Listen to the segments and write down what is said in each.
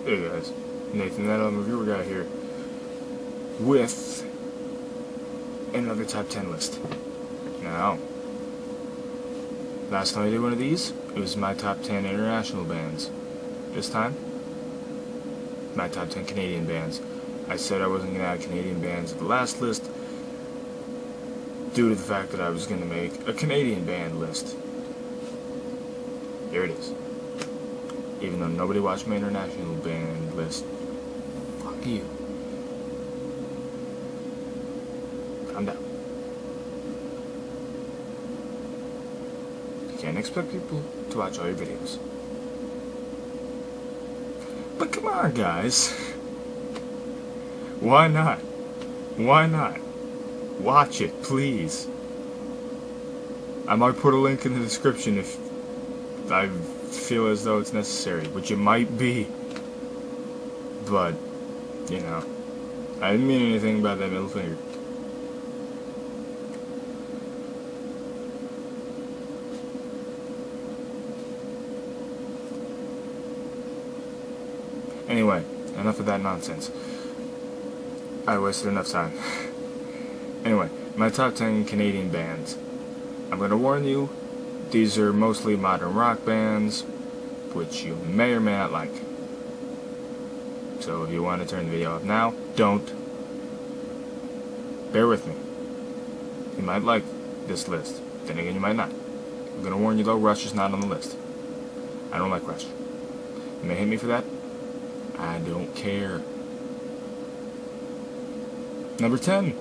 Hey guys, Nathan, that reviewer guy here, with another top 10 list. Now, last time I did one of these, it was my top 10 international bands. This time, my top 10 Canadian bands. I said I wasn't going to add Canadian bands to the last list due to the fact that I was going to make a Canadian band list. Here it is. Even though nobody watched my international band list. Fuck you. Calm down. You can't expect people to watch all your videos. But come on, guys. Why not? Why not? Watch it, please. I might put a link in the description if I feel as though it's necessary, which it might be. But, you know, I didn't mean anything about that middle finger. Anyway, enough of that nonsense. I wasted enough time. Anyway, my top 10 Canadian bands. I'm going to warn you, these are mostly modern rock bands, which you may or may not like. So if you want to turn the video off now, don't. Bear with me. You might like this list. Then again, you might not. I'm going to warn you though, Rush is not on the list. I don't like Krutch. You may hate me for that. I don't care. Number 10.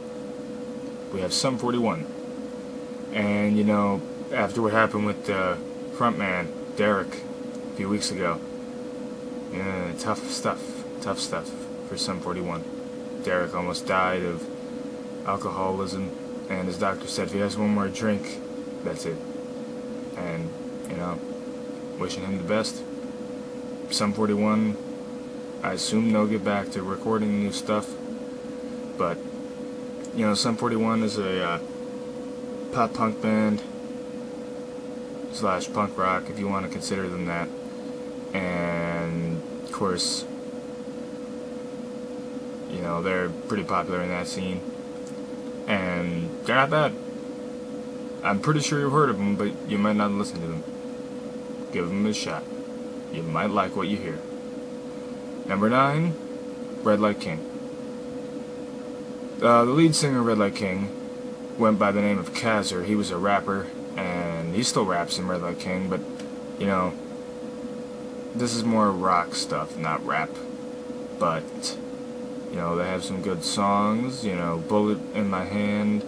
We have Sum 41. And, you know, after what happened with the frontman, Derek, a few weeks ago, yeah, tough stuff for Sum 41. Derek almost died of alcoholism, and his doctor said if he has one more drink, that's it. And, you know, wishing him the best. Sum 41, I assume they'll get back to recording new stuff, but, you know, Sum 41 is a pop punk band / punk rock, if you want to consider them that. And of course, you know, they're pretty popular in that scene, and they're not bad. I'm pretty sure you've heard of them, but you might not listen to them. Give them a shot. You might like what you hear. Number 9, Redlight King. The lead singer of Redlight King went by the name of Kazzer. He was a rapper, and he still raps in Redlight King, but, you know, this is more rock stuff, not rap. But, you know, they have some good songs, you know, Bullet in My Hand,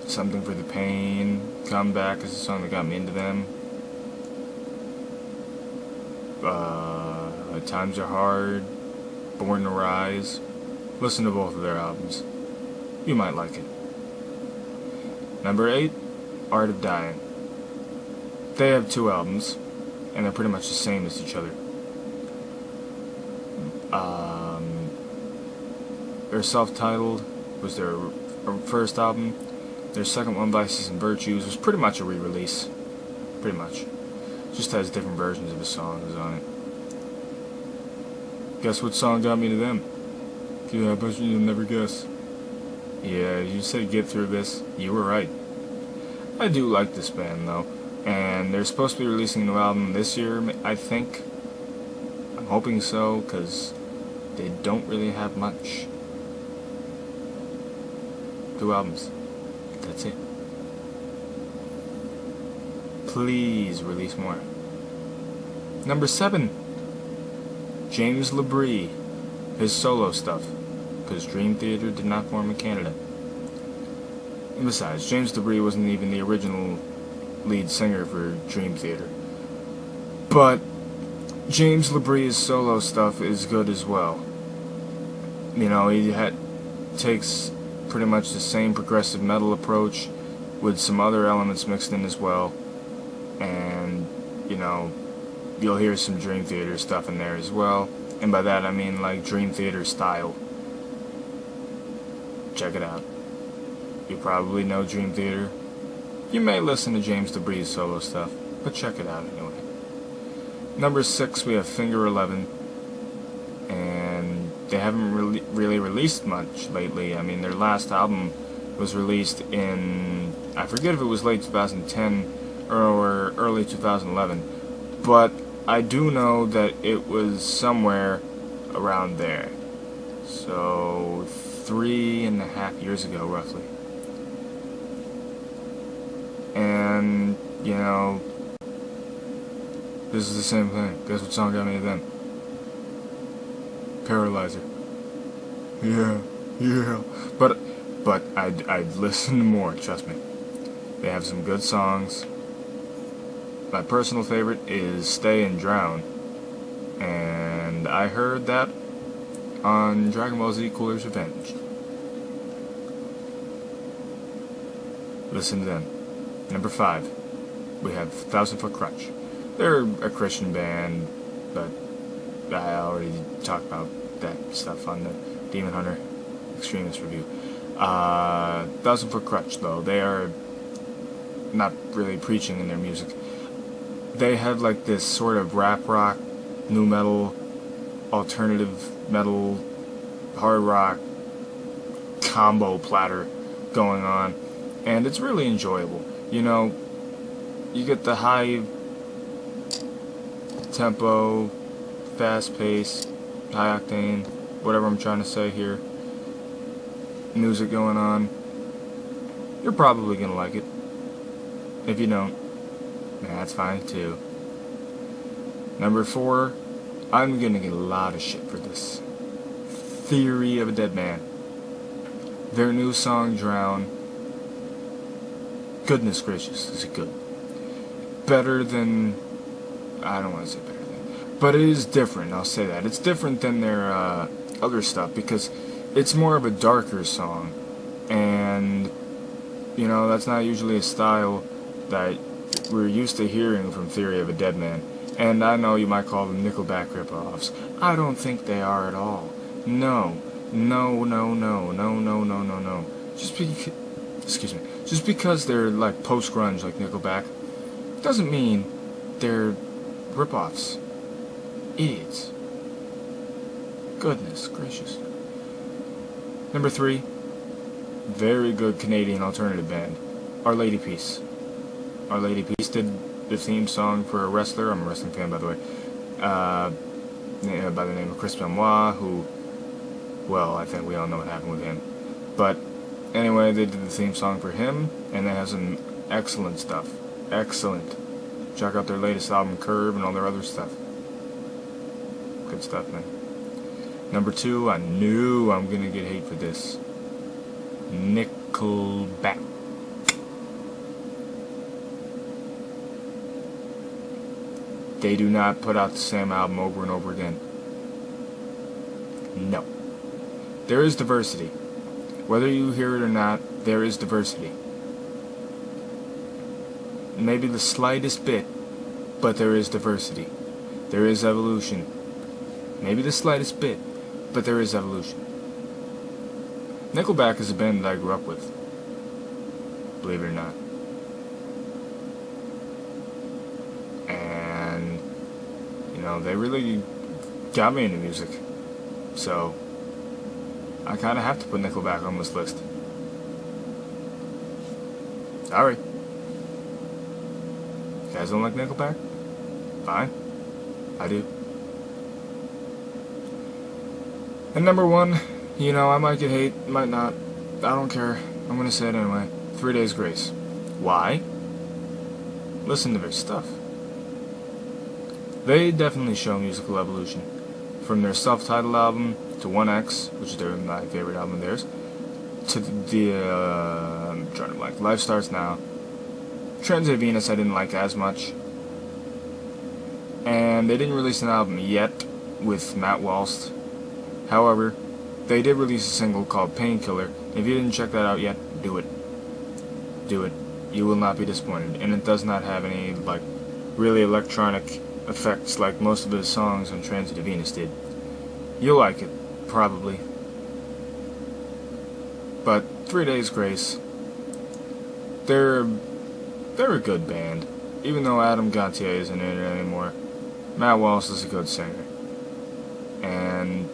Something for the Pain, Come Back is a song that got me into them. Times Are Hard, Born to Rise. Listen to both of their albums. You might like it. Number 8, Art of Dying. They have 2 albums, and they're pretty much the same as each other. Their self-titled was their first album. Their second one, Vices and Virtues, was pretty much a re-release. Pretty much. Just has different versions of the songs on it. Guess what song got me to them? Yeah, but you'll never guess. Yeah, you said Get Through This. You were right. I do like this band, though. And they're supposed to be releasing a new album this year, I think. I'm hoping so, because they don't really have much. 2 albums. That's it. Please release more. Number 7. James LaBrie. His solo stuff. Because Dream Theater did not form in Canada. And besides, James LaBrie wasn't even the original lead singer for Dream Theater. But James LaBrie's solo stuff is good as well. You know, he takes pretty much the same progressive metal approach with some other elements mixed in as well. And, you know, you'll hear some Dream Theater stuff in there as well. And by that I mean like Dream Theater style. Check it out. You probably know Dream Theater. You may listen to James LaBrie's solo stuff, but check it out anyway. Number 6, we have Finger 11, and they haven't really released much lately. I mean, their last album was released in, I forget if it was late 2010 or early 2011, but I do know that it was somewhere around there. So 3.5 years ago, roughly. And, you know, this is the same thing. Guess what song got me to them? Paralyzer. Yeah. But I'd listen more, trust me. They have some good songs. My personal favorite is Stay and Drown. And I heard that on Dragon Ball Z Cooler's Revenge. Listen to them. Number 5, we have 1,000 Foot Krutch. They're a Christian band, but I already talked about that stuff on the Demon Hunter Extremist review. 1,000 Foot Krutch, though, they are not really preaching in their music. They have like this sort of rap rock, nu metal, alternative metal, hard rock combo platter going on, and it's really enjoyable. You know, you get the high tempo, fast pace, high octane, whatever I'm trying to say here, music going on. You're probably gonna like it. If you don't, that's fine too. Number 4, I'm gonna get a lot of shit for this. Theory of a Deadman. Their new song, Drown. Goodness gracious, is it good? Better than... I don't want to say better than... But it is different, I'll say that. It's different than their other stuff, because it's more of a darker song. And, you know, that's not usually a style that we're used to hearing from Theory of a Deadman. And I know you might call them Nickelback ripoffs. I don't think they are at all. No. Just because they're like post-grunge like Nickelback doesn't mean they're ripoffs. Idiots. Goodness gracious. Number 3, very good Canadian alternative band, Our Lady Peace. Our Lady Peace did the theme song for a wrestler. I'm a wrestling fan, by the way, by the name of Chris Benoit, who, well, I think we all know what happened with him. But anyway, they did the theme song for him, and they have some excellent stuff. Excellent. Check out their latest album, Curve, and all their other stuff. Good stuff, man. Number 2, I knew I'm gonna get hate for this. Nickelback. They do not put out the same album over and over again. No. There is diversity. Whether you hear it or not, there is diversity. Maybe the slightest bit, but there is diversity. There is evolution. Maybe the slightest bit, but there is evolution. Nickelback is a band that I grew up with. Believe it or not. And, you know, they really got me into music. So, I kind of have to put Nickelback on this list. Sorry. You guys don't like Nickelback? Fine. I do. And number 1, you know, I might get hate, might not. I don't care. I'm gonna say it anyway. 3 Days Grace. Why? Listen to their stuff. They definitely show musical evolution. From their self-titled album to 1X, which is my favorite album of theirs, to the, I'm trying to like, Life Starts Now. Transit Venus I didn't like as much. And they didn't release an album yet with Matt Walst. However, they did release a single called Painkiller. If you didn't check that out yet, do it. Do it. You will not be disappointed. And it does not have any, like, really electronic effects like most of his songs on Transit Venus did. You'll like it, probably. But 3 Days Grace, they're a good band. Even though Adam Gautier isn't in it anymore. Matt Wallace is a good singer. And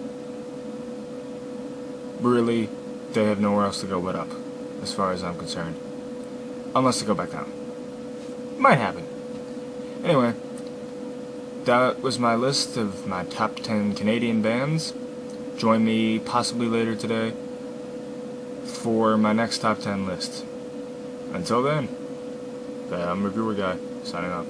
really, they have nowhere else to go but up, as far as I'm concerned. Unless they go back down. Might happen. Anyway, that was my list of my top 10 Canadian bands. Join me possibly later today for my next top 10 list. Until then, I'm Reviewer Guy, signing off.